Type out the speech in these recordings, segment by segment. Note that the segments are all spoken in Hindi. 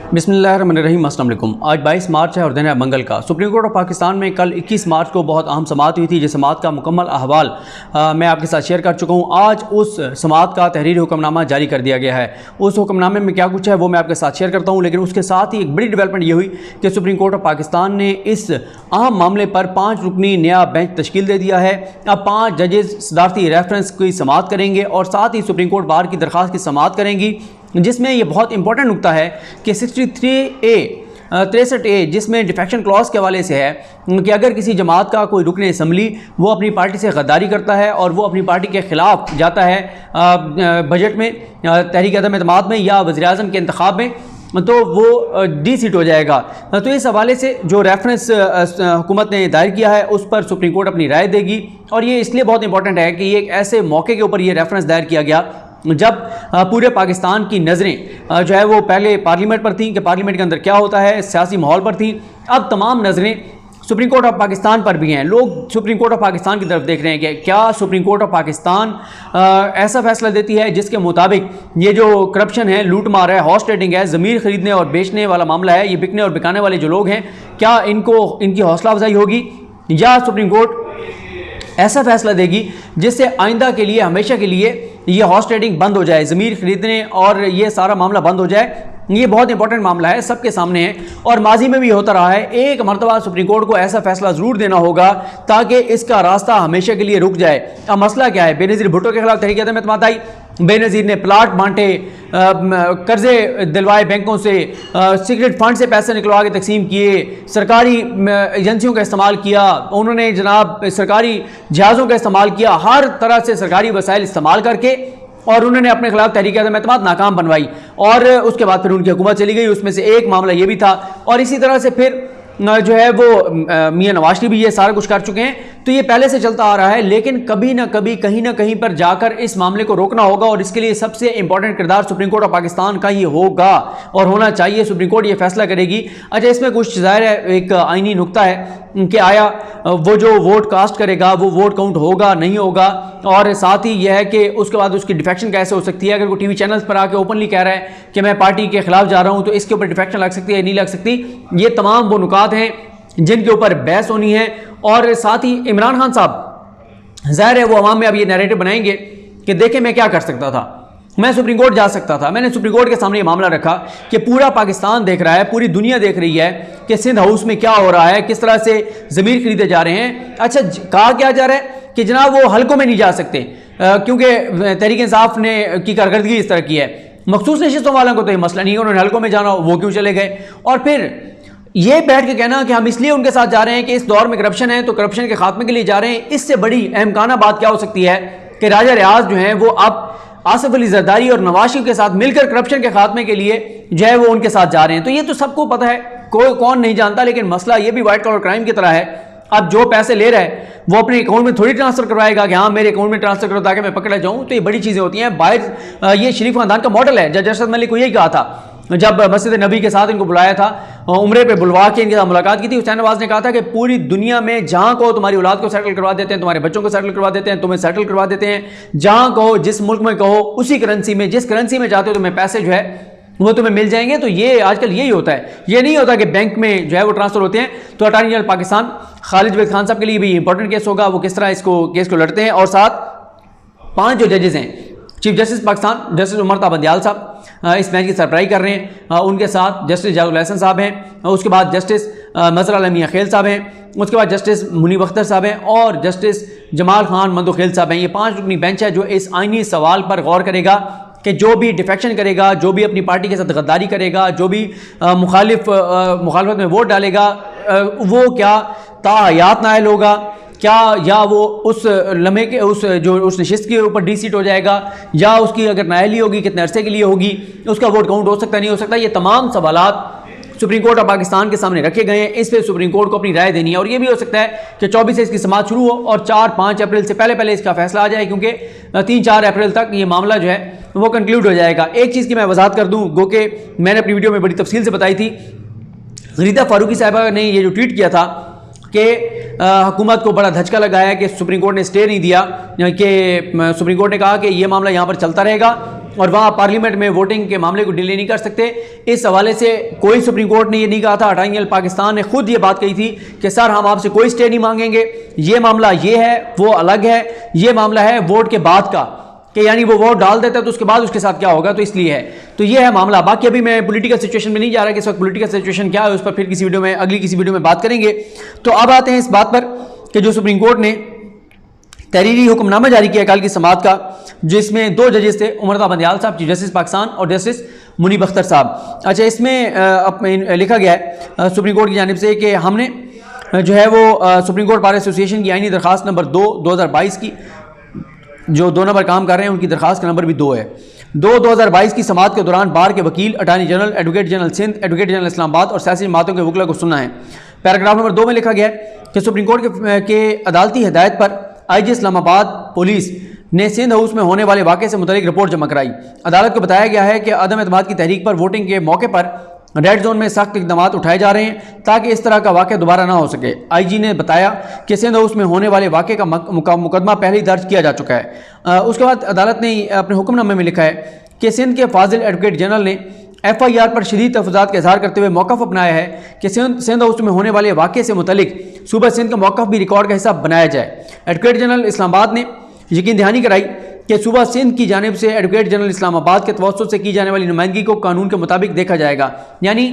बिस्मिल्लाहिर्रहमानिर्रहीम। अस्सलाम वालेकुम। आज 22 मार्च है और दिन है मंगल का। सुप्रीम कोर्ट ऑफ पाकिस्तान में कल 21 मार्च को बहुत अहम समाअत हुई थी, जिस समाअत का मुकम्मल अहवाल मैं आपके साथ शेयर कर चुका हूँ। आज उस समाअत का तहरीरी हुक्मनामा जारी कर दिया गया है। उस हुक्मनामे में क्या कुछ है वो मैं आपके साथ शेयर करता हूँ, लेकिन उसके साथ ही एक बड़ी डेवलपमेंट ये हुई कि सुप्रीम कोर्ट ऑफ पाकिस्तान ने इस अहम मामले पर 5 रुकनी नया बेंच तश्कील दे दिया है। अब 5 जजेस सदारती रेफरेंस की समाअत करेंगे और साथ ही सुप्रीम कोर्ट बार की दरख्वास्त की समाअत करेंगी, जिसमें ये बहुत इंपॉर्टेंट नुकता है कि 63A जिसमें डिफेक्शन क्लॉज के हवाले से है कि अगर किसी जमात का कोई रुकन असम्बली वो अपनी पार्टी से गद्दारी करता है और वो अपनी पार्टी के ख़िलाफ़ जाता है बजट में, तहरीक अदम एतमाद में या वज़ीर-ए-आज़म के इंतखाब में, तो वो डी-सीट हो जाएगा। तो इस हवाले से जो रेफरेंस हुकूमत ने दायर किया है उस पर सुप्रीम कोर्ट अपनी राय देगी। और ये इसलिए बहुत इंपॉर्टेंट है कि ये एक ऐसे मौके के ऊपर ये रेफरेंस दायर किया गया जब पूरे पाकिस्तान की नज़रें जो है वो पहले पार्लियामेंट पर थी कि पार्लियामेंट के अंदर क्या होता है, सियासी माहौल पर थी। अब तमाम नज़रें सुप्रीम कोर्ट ऑफ पाकिस्तान पर भी हैं। लोग सुप्रीम कोर्ट ऑफ पाकिस्तान की तरफ देख रहे हैं कि क्या सुप्रीम कोर्ट ऑफ पाकिस्तान ऐसा फैसला देती है जिसके मुताबिक ये जो करप्शन है, लूट मार है, हॉर्स ट्रेडिंग है, ज़मीर खरीदने और बेचने वाला मामला है, ये बिकने और बिकाने वाले जो लोग हैं, क्या इनकी हौसला अफजाई होगी, या सुप्रीम कोर्ट ऐसा फैसला देगी जिससे आइंदा के लिए, हमेशा के लिए ये हॉर्स ट्रेडिंग बंद हो जाए, ज़मीर खरीदने और ये सारा मामला बंद हो जाए। ये बहुत इंपॉर्टेंट मामला है, सबके सामने है और माजी में भी होता रहा है। एक मरतबा सुप्रीम कोर्ट को ऐसा फैसला ज़रूर देना होगा ताकि इसका रास्ता हमेशा के लिए रुक जाए। अब मसला क्या है? बेनज़ीर भुट्टो के खिलाफ तहरीक अदम एतमाद आई, बेनज़ीर ने प्लाट बांटे, कर्जे दिलवाए बैंकों से, सीक्रेट फंड से पैसे निकलवा के तकसीम किए, सरकारी एजेंसियों का इस्तेमाल किया, उन्होंने जनाब सरकारी जहाज़ों का इस्तेमाल किया, हर तरह से सरकारी वसाइल इस्तेमाल करके और उन्होंने अपने खिलाफ तहरीक अदम एतमाद नाकाम बनवाई और उसके बाद फिर उनकी हुकूमत चली गई। उसमें से एक मामला ये भी था और इसी तरह से फिर जो है वो मियां नवाज शरीफ भी ये सारा कुछ कर चुके हैं। तो ये पहले से चलता आ रहा है, लेकिन कभी ना कभी कहीं ना कहीं पर जाकर इस मामले को रोकना होगा और इसके लिए सबसे इंपॉर्टेंट किरदार सुप्रीम कोर्ट ऑफ पाकिस्तान का ही होगा और होना चाहिए। सुप्रीम कोर्ट ये फैसला करेगी। अच्छा, इसमें कुछ ज़ाहिर है एक आईनी नुकता है कि आया वो जो वोट कास्ट करेगा वो वोट काउंट होगा नहीं होगा, और साथ ही यह है कि उसके बाद उसकी डिफेक्शन कैसे हो सकती है। अगर वो टीवी चैनल्स पर आके ओपनली कह रहा है कि मैं पार्टी के खिलाफ जा रहा हूं तो इसके ऊपर डिफेक्शन लग सकती है, नहीं लग सकती। ये तमाम वो नुकात हैं जिनके ऊपर बहस होनी है। और साथ ही इमरान खान साहब ज़ाहिर है वो अवाम में अब ये नैरेटिव बनाएंगे कि देखें मैं क्या कर सकता था, मैं सुप्रीम कोर्ट जा सकता था। मैंने सुप्रीम कोर्ट के सामने ये मामला रखा कि पूरा पाकिस्तान देख रहा है, पूरी दुनिया देख रही है कि सिंध हाउस में क्या हो रहा है, किस तरह से ज़मीर खरीदे जा रहे हैं। अच्छा, कहा क्या जा रहा है कि जनाब वो हल्कों में नहीं जा सकते क्योंकि तहरीक इंसाफ ने की कारकर्दगी इस तरह की है। मखसूस नशिस्तों वालों को तो ये मसला नहीं है, उन्होंने हल्कों में जाना, वो क्यों चले गए। और फिर ये बैठ के कहना कि हम इसलिए उनके साथ जा रहे हैं कि इस दौर में करप्शन है तो करप्शन के खात्मे के लिए जा रहे हैं। इससे बड़ी अहमकाना बात क्या हो सकती है कि राजा रियाज जो है वो अब आसिफ अली जरदारी और नवाज शरीफ के साथ मिलकर करप्शन के खात्मे के लिए जो है वो उनके साथ जा रहे हैं। तो ये तो सबको पता है, कोई कौन नहीं जानता, लेकिन मसला ये भी व्हाइट कॉलर क्राइम की तरह है। अब जो पैसे ले रहा है वो अपने अकाउंट में थोड़ी ट्रांसफर करवाएगा कि हाँ मेरे अकाउंट में ट्रांसफर करो ताकि मैं पकड़ा जाऊं। तो ये बड़ी चीजें होती हैं। बाहर ये शरीफ खानदान का मॉडल है। जज अरशद मलिक को यही कहा था जब मस्जिद नबी के साथ इनको बुलाया था, उम्रे पे बुलवा के इनके साथ मुलाकात की थी। हुसैन नवाज ने कहा था कि पूरी दुनिया में जहां कहो तुम्हारी औलाद को सेटल करवा देते हैं, तुम्हारे बच्चों को सेटल करवा देते हैं, तुम्हें सेटल करवा देते हैं, जहां कहो जिस मुल्क में कहो उसी करेंसी में, जिस करेंसी में चाहते हो तुम्हें पैसे जो है वो तुम्हें मिल जाएंगे। तो ये आजकल यही होता है, ये नहीं होता कि बैंक में जो है वो ट्रांसफर होते हैं। तो अटॉर्नी जनरल पाकिस्तान खालिद जावेद खान साहब के लिए भी इंपॉर्टेंट केस होगा, वो किस तरह इसको केस को लड़ते हैं। और साथ 5 जो जजेस हैं, chief justice Pakistan justice Umar Ata Bandial साहब इस मैच की सरप्राइज कर रहे हैं, उनके साथ जस्टिस जाजुल हसन साहब हैं, उसके बाद जस्टिस मजहर आलम मियां खेल साहब हैं, उसके बाद जस्टिस मुनीब अख्तर साहब हैं और जस्टिस जमाल खान मंदो खेल साहब हैं। ये 5 रुकनी बेंच है जो इस आईनी सवाल पर गौर करेगा कि जो भी डिफेक्शन करेगा, जो भी अपनी पार्टी के साथ गद्दारी करेगा, जो भी मुखालफत में वोट डालेगा, वो क्या ताहयात नायल होगा क्या, या वो उस लम्हे के उस नशिस्त के ऊपर डी-सीट हो जाएगा, या उसकी अगर नाअहली होगी कितने अरसे के लिए होगी, उसका वोट काउंट हो सकता नहीं हो सकता। ये तमाम सवालात सुप्रीम कोर्ट ऑफ पाकिस्तान के सामने रखे गए हैं। इस पर सुप्रीम कोर्ट को अपनी राय देनी है और ये भी हो सकता है कि 24 से इसकी समाअत शुरू हो और 4-5 अप्रैल से पहले इसका फैसला आ जाए, क्योंकि 3-4 अप्रैल तक ये मामला जो है वो कंक्लूड हो जाएगा। एक चीज़ की मैं वजाहत कर दूँ, गो कि मैंने अपनी वीडियो में बड़ी तफसील से बताई थी। गरीदा फारूकी साहिबा ने ये जो ट्वीट किया था कि हुकूमत को बड़ा धचका लगाया कि सुप्रीम कोर्ट ने स्टे नहीं दिया, कि सुप्रीम कोर्ट ने कहा कि ये मामला यहाँ पर चलता रहेगा और वहाँ पार्लियामेंट में वोटिंग के मामले को डिले नहीं कर सकते। इस हवाले से कोई सुप्रीम कोर्ट ने ये नहीं कहा था। अटॉर्नी जनरल पाकिस्तान ने खुद ये बात कही थी कि सर हम आपसे कोई स्टे नहीं मांगेंगे, ये मामला ये है वो अलग है, ये मामला है वोट के बाद का, कि यानी वो वोट डाल देता है तो उसके बाद उसके साथ क्या होगा, तो इसलिए है। तो ये है मामला। बाकी अभी मैं पॉलिटिकल सिचुएशन में नहीं जा रहा कि इस वक्त पॉलिटिकल सिचुएशन क्या है, उस पर फिर किसी वीडियो में, अगली किसी वीडियो में बात करेंगे। तो अब आते हैं इस बात पर कि जो सुप्रीम कोर्ट ने तहरीरी हुक्मनामा जारी किया कल की समाअत का, जिसमें 2 जजेस थे, उमर बंदियाल साहब चीफ जस्टिस पाकिस्तान और जस्टिस मुनीब अख्तर साहब। अच्छा, इसमें लिखा गया है सुप्रीम कोर्ट की जानिब से कि हमने जो है वो सुप्रीम कोर्ट बार एसोसिएशन की आईनी दरखास्त नंबर 2/2022 की, जो 2 नंबर काम कर रहे हैं उनकी दरखास्त का नंबर भी 2 है, 2/2022 की समाअत के दौरान बार के वकील, attorney general, advocate general Sindh, advocate general Islamabad और सियासी जमातों के वकीलों को सुनना है। पैराग्राफ नंबर 2 में लिखा गया है कि सुप्रीम कोर्ट के अदालती हिदायत पर IG इस्लामाबाद पुलिस ने सिंध हाउस में होने वाले वाक़े से मुतल्लिक रिपोर्ट जमा कराई। अदालत को बताया गया है कि अदम एतमाद की तहरीक पर वोटिंग के मौके पर रेड जोन में सख्त इक़दाम उठाए जा रहे हैं ताकि इस तरह का वाक़या दोबारा ना हो सके। IG ने बताया कि सिंध हाउस में होने वाले वाक़े का मुकदमा पहले ही दर्ज किया जा चुका है। उसके बाद अदालत ने अपने हुक्मनामे में लिखा है कि सिंध के फाजिल एडवोकेट जनरल ने FIR पर शदीद तहफ़्फ़ुज़ात का इज़हार करते हुए मौक़िफ़ अपनाया है कि सिंध हाउस में होने वाले वाक़े से मुतल्लिक सूबा सिंध का मौक़िफ़ भी रिकॉर्ड का हिस्सा बनाया जाए। एडवोकेट जनरल इस्लामाबाद ने यकीन दहानी कराई कि सूबा सिंध की जानिब से एडवोकेट जनरल इस्लामाबाद के तवस्सुत से की जाने वाली नुमाइंदगी को कानून के मुताबिक देखा जाएगा। यानी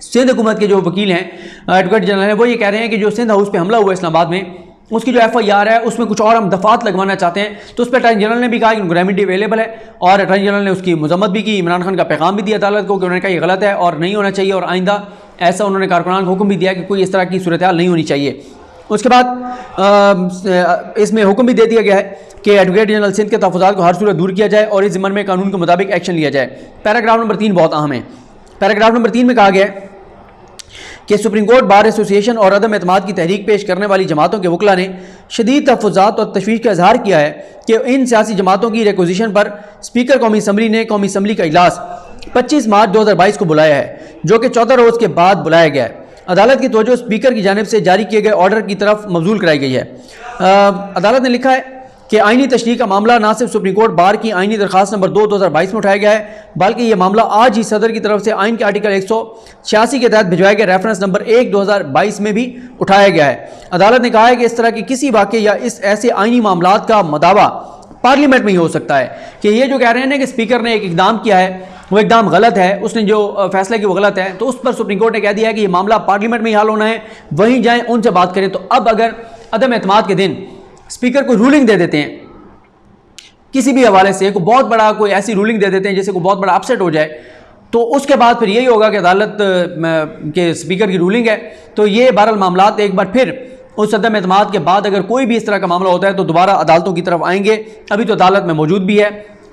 सिंध हुकूमत के जो वकील हैं, एडवोकेट जनरल हैं, वो ये कह रहे हैं कि जो सिंध हाउस पर हमला हुआ इस्लामाबाद में, उसकी जो FIR है उसमें कुछ और हम दफात लगवाना चाहते हैं। तो उस पर अटॉर्नी जनरल ने भी कहा कि उनको रेमेडी अवेलेबल है, और अटॉर्नी जनरल ने उसकी मजम्मत भी की। इमरान खान का पैगाम भी दिया अदालत को कि उन्होंने कहा ये गलत है और नहीं होना चाहिए, और आइंदा ऐसा उन्होंने कारकुनान को हुक्म भी दिया कि कोई इस तरह की सूरत हाल नहीं होनी चाहिए। उसके बाद इसमें हुक्म भी दे दिया गया है कि एडवोकेट जनरल सिंध के तहफ़्फ़ुज़ात को हर सूरत दूर किया जाए और इस ज़िम्मन में कानून के मुताबिक एक्शन लिया जाए। पैराग्राफ नंबर 3 बहुत अहम है। पैराग्राफ नंबर 3 में कहा गया है कि सुप्रीम कोर्ट बार एसोसिएशन और अदम एतमाद की तहरीक पेश करने वाली जमातों के वकला ने शदीद तहफ़्फ़ुज़ात और तशवीश का इजहार किया है कि इन सियासी जमातों की रिक्वेजिशन पर स्पीकर कौमी असम्बली ने कौमी असम्बली का इजलास 25 मार्च 2022 को बुलाया है, जो कि 14 रोज़ के बाद बुलाया गया है। अदालत की तवज्जो स्पीकर की जानिब से जारी किए गए ऑर्डर की तरफ मबजूल कराई गई है। अदालत ने लिखा है कि आईनी तशरीह का मामला न सिर्फ सुप्रीम कोर्ट बार की आईनी दरखास्त नंबर 2/2022 में उठाया गया है, बल्कि यह मामला आज ही सदर की तरफ से आइन के आर्टिकल 186 के तहत भिजवाए गए रेफरेंस नंबर 1/2022 में भी उठाया गया है। अदालत ने कहा है कि इस तरह के किसी वाक़े या इस ऐसे आइनी मामलात का मदावा पार्लियामेंट में ही हो सकता है। कि ये जो कह रहे हैं ना कि स्पीकर ने एक इकदाम किया है वो एकदम गलत है, उसने जो फैसला किया वो गलत है, तो उस पर सुप्रीम कोर्ट ने कह दिया है कि ये मामला पार्लियामेंट में ही हल होना है, वहीं जाएं उनसे बात करें। तो अब अगर अदम एतमाद के दिन स्पीकर को रूलिंग दे देते हैं किसी भी हवाले से, कोई बहुत बड़ा कोई ऐसी रूलिंग दे देते हैं जिससे कोई बहुत बड़ा अपसेट हो जाए, तो उसके बाद फिर यही होगा कि अदालत के स्पीकर की रूलिंग है। तो ये बहरहाल मामलात एक बार फिर उस अदम एतमाद के बाद अगर कोई भी इस तरह का मामला होता है तो दोबारा अदालतों की तरफ आएंगे। अभी तो अदालत में मौजूद भी है,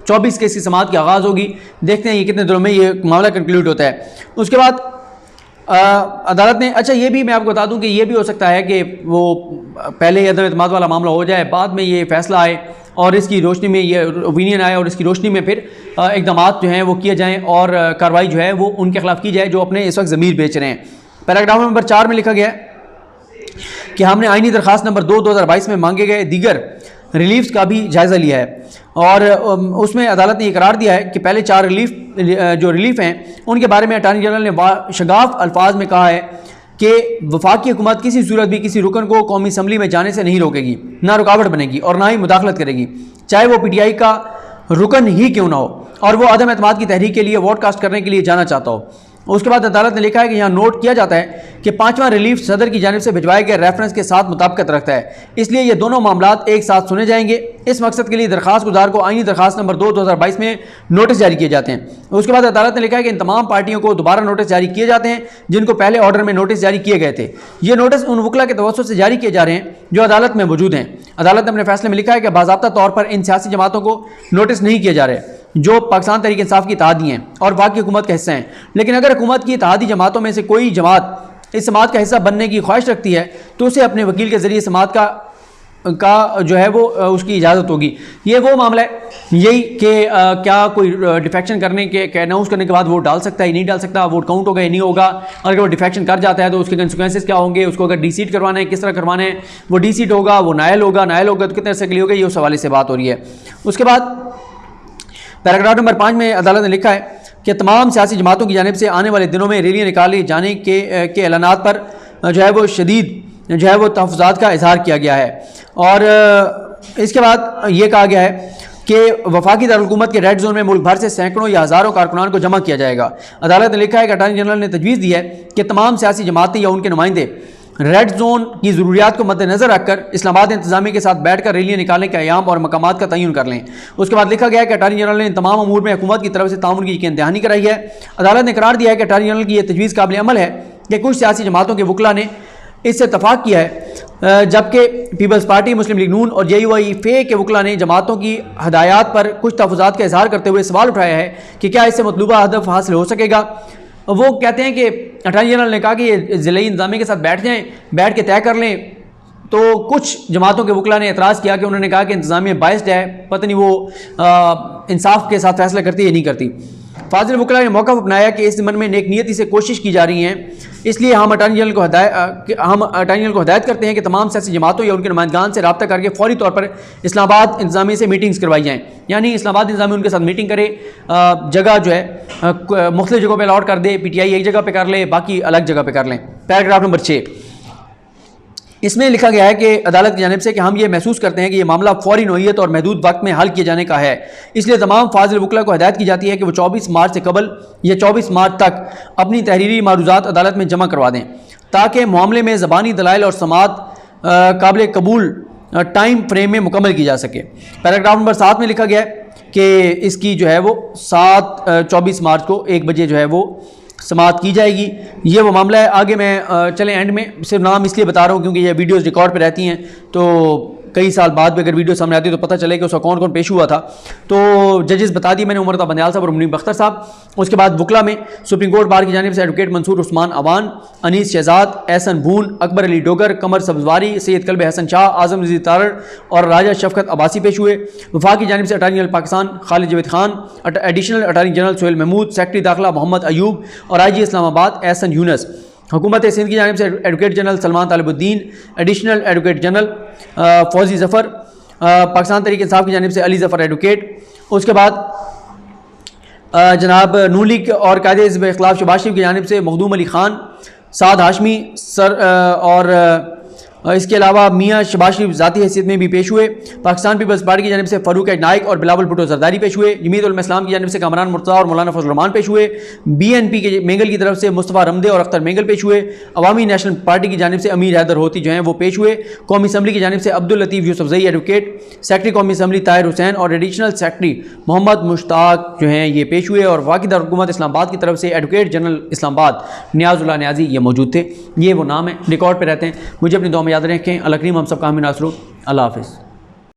24 केस की समाअत की आगाज़ होगी, देखते हैं ये कितने दिनों में ये मामला कंक्लूड होता है। उसके बाद अदालत ने, अच्छा ये भी मैं आपको बता दूं कि ये भी हो सकता है कि वो पहले अदम एतमाद वाला मामला हो जाए, बाद में ये फैसला आए और इसकी रोशनी में ये ओपिनियन आए और इसकी रोशनी में फिर इक़दाम जो हैं वो किए जाएँ और कार्रवाई जो है वो उनके खिलाफ की जाए जो अपने इस वक्त ज़मीर बेच रहे हैं। पैराग्राफ नंबर 4 में लिखा गया है कि हमने आईनी दरखास्त नंबर 2/2022 में मांगे गए दीगर रिलीफ्स का भी जायज़ा लिया है, और उसमें अदालत ने करार दिया है कि पहले 4 रिलीफ हैं उनके बारे में अटॉर्नी जनरल ने शगाफ अल्फाज में कहा है कि वफाकी हुकूमत किसी सूरत भी किसी रुकन को कौमी असम्बली में जाने से नहीं रोकेगी, ना रुकावट बनेगी और ना ही मुदाखलत करेगी, चाहे वो PTI का रुकन ही क्यों ना हो और वो अदम एतमाद की तहरीक के लिए वोट कास्ट करने के लिए जाना चाहता हो। उसके बाद अदालत ने लिखा है कि यहाँ नोट किया जाता है कि 5वां रिलीफ सदर की जानिब से भिजवाए गए रेफरेंस के साथ मुताबिकत रखता है, इसलिए ये दोनों मामलात एक साथ सुने जाएंगे। इस मकसद के लिए दरखास्त गुजार को आईनी दरखास्त नंबर 2/2022 में नोटिस जारी किए जाते हैं। उसके बाद अदालत ने लिखा है कि इन तमाम पार्टियों को दोबारा नोटिस जारी किए जाते हैं जिनको पहले ऑर्डर में नोटिस जारी किए गए थे। ये नोटिस उन वकला के तवज्जुह से जारी किए जा रहे हैं जो अदालत में मौजूद हैं। अदालत ने अपने फैसले में लिखा है कि बाज़ाब्ता तौर पर इन सियासी जमातों को नोटिस नहीं किए जा रहे जो पाकिस्तान तहरीक इंसाफ की इत्तेहादी हैं और वाक़ई हुकूमत का हिस्सा हैं, लेकिन अगर हुकूमत की इत्तेहादी जमातों में से कोई जमात इस समात का हिस्सा बनने की ख्वाहिश रखती है तो उसे अपने वकील के ज़रिए समात का जो है वो उसकी इजाज़त होगी। ये वो मामला है यही कि क्या कोई डिफेक्शन करने के अनाउंस करने के बाद वोट डाल सकता है, नहीं डाल सकता, वोट काउंट होगा या नहीं होगा, अगर वो डिफेक्शन कर जाता है तो उसके कंसिक्वेंसेस क्या होंगे, उसको अगर डीसीट करवाना है किस तरह करवाना है, वो डीसीट होगा, वो नायल होगा तो कितने अर्से के लिए होगा, ये उस हवाले से बात हो रही है। उसके बाद पैराग्राफ नंबर 5 में अदालत ने लिखा है कि तमाम सियासी जमातों की जानिब से आने वाले दिनों में रैलियाँ निकाले जाने के ऐलानात पर जो है वो शदीद जो है वो तहफ़्फ़ुज़ात का इजहार किया गया है। और इसके बाद ये कहा गया है कि वफाकी दारुल-हुकूमत के रेड जोन में मुल्क भर से सैकड़ों या हज़ारों कारकुनान को जमा किया जाएगा। अदालत ने लिखा है कि अटॉर्नी जनरल ने तजवीज़ दी है कि तमाम सियासी जमातें या उनके नुमाइंदे रेड जोन की ज़रूरियात को मद्देनज़र रखकर इस्लामाबाद इंतजामी के साथ बैठकर रैलियाँ निकालने के अयाम और मकामात का तयन कर लें। उसके बाद लिखा गया है कि अटॉर्नी जनरल ने तमाम अमूर में हुकूमत की तरफ से ताउन की यकीन दहानी कराई है। अदालत ने करार दिया है कि अटॉर्नी जनरल की यह तजवीज़ काबिल अमल है कि कुछ सियासी जमातों के वकला ने इससे इत्तफाक किया है, जबकि पीपल्स पार्टी, मुस्लिम लीग नून और JUI-FA के वकला ने जमातों की हदायत पर कुछ तहफ़्फ़ुज़ात का इजहार करते हुए सवाल उठाया है कि क्या इससे मतलूबा हदफ हासिल हो सकेगा। वो कहते हैं कि अटॉर्नी जनरल ने कहा कि ये ज़िले इंतज़ामी के साथ बैठ जाएँ, बैठ के तय कर लें। तो कुछ जमातों के वकला ने एतराज़ किया कि उन्होंने कहा कि इंतज़ामिया बाइस्ड है, पता नहीं वो इंसाफ के साथ फैसला करती है या नहीं करती। फाजिल वकला ने मौका अपनाया कि इस ज़मन में नेक नियति से कोशिश की जा रही है, इसलिए हम अटॉर्नी जनरल को हदायत करते हैं कि तमाम सियासी जमातों या उनके नुमाइंदगान से रब्ता करके फौरी तौर पर इस्लामाबाद इंतजामी से मीटिंग्स करवाई जाएँ। यानी इस्लामाबाद इंतजामी उनके साथ मीटिंग करे, जगह जो है मुख्तलिफ जगहों पर अलॉट कर दे, PTI एक जगह पर कर ले, बाकी अलग जगह पर कर लें। पैराग्राफ नंबर 6 इसमें लिखा गया है कि अदालत की जानिब से कि हम ये महसूस करते हैं कि यह मामला फौरी नौइयत और महदूद वक्त में हल किए जाने का है, इसलिए तमाम फाजिल वकला को हदायत की जाती है कि वो 24 मार्च से कबल या 24 मार्च तक अपनी तहरीरी मारूजात अदालत में जमा करवा दें, ताकि मामले में ज़बानी दलाइल और समात काबिल कबूल टाइम फ्रेम में मुकम्मल की जा सके। पैराग्राफ नंबर 7 में लिखा गया है कि इसकी जो है वो 24 मार्च को 1 बजे जो है वो समाप्त की जाएगी। ये वो मामला है। आगे मैं चले एंड में सिर्फ नाम इसलिए बता रहा हूँ क्योंकि ये वीडियोस रिकॉर्ड पे रहती हैं, तो कई साल बाद भी अगर वीडियो सामने आती है तो पता चले कि उसका कौन कौन पेश हुआ था। तो जजेस बता दिए मैंने, उमर बंदयाल साहब और मुनीब अख्तर साहब। उसके बाद वकला में सुप्रीम कोर्ट बार की जानिब से एडवोकेट मंसूर उस्मान अवान, अनीस शहजाद, एहसन भून, अकबर अली डोगर, कमर सब्जवारी, सैयद कल्ब हसन शाह, आजम नज़ीर तारड़ और राजा शफकत अब्बासी पेश हुए। वफाक की जानिब से attorney general Pakistan Khalid Javed Khan, additional attorney general Sohail Mahmood, secretary दाखिला मोहम्मद अयूब और IG इस्लामाबाद एहसन यूनस। हुकूमत सिंध की जानिब से advocate general Salman Talibuddin, additional advocate general Fauzi Zafar, Pakistan Tehreek Insaf की जानिब से अली ज़फ़र एडवोकेट। उसके बाद जनाब नून लीग और कायदे हिज़्ब इख्तिलाफ शहबाज शरीफ की जानिब से मखदूम अली ख़ान, साद हाशमी सर और इसके अलावा मियाँ शहबाज शरीफ ज़ाती हैसियत में भी पेश हुए। पाकिस्तान पीपल्स पार्टी की जानिब से फ़ारूक नाइक और बिलावल भुट्टो जरदारी पेश हुए। जमीयत उलमा इस्लाम की जानिब से कामरान मुर्तज़ा और मौलाना फजल रहमान पेश हुए। BNP के मेंगल की तरफ से मुस्तफ़ा रमदे और अख्तर मेंगल पेश हुए। अवामी नेशनल पार्टी की जानिब से अमीर हैदर होती जो हैं वो पेश हुए। कौमी असम्बली की जानिब से अब्दुल लतीफ़ यूसुफज़ई एडवोकेट, सेक्रेटरी कौमी असम्बली ताहिर हुसैन और एडिशनल सेक्रेटरी मोहम्मद मुश्ताक जो हैं ये पेश हुए। और वफाकी दारुल-हुकूमत इस्लामाबाद की तरफ से एडवोकेट जनरल इस्लामाबाद नियाज़ुल्लाह नियाज़ी ये मौजूद थे। ये वो नाम है, रिकॉर्ड पर रहते हैं। मुझे अपनी दुआ में याद रखें। अल्लाह करीम हम सब का हामी नासरू। अल्लाह हाफ़िज़।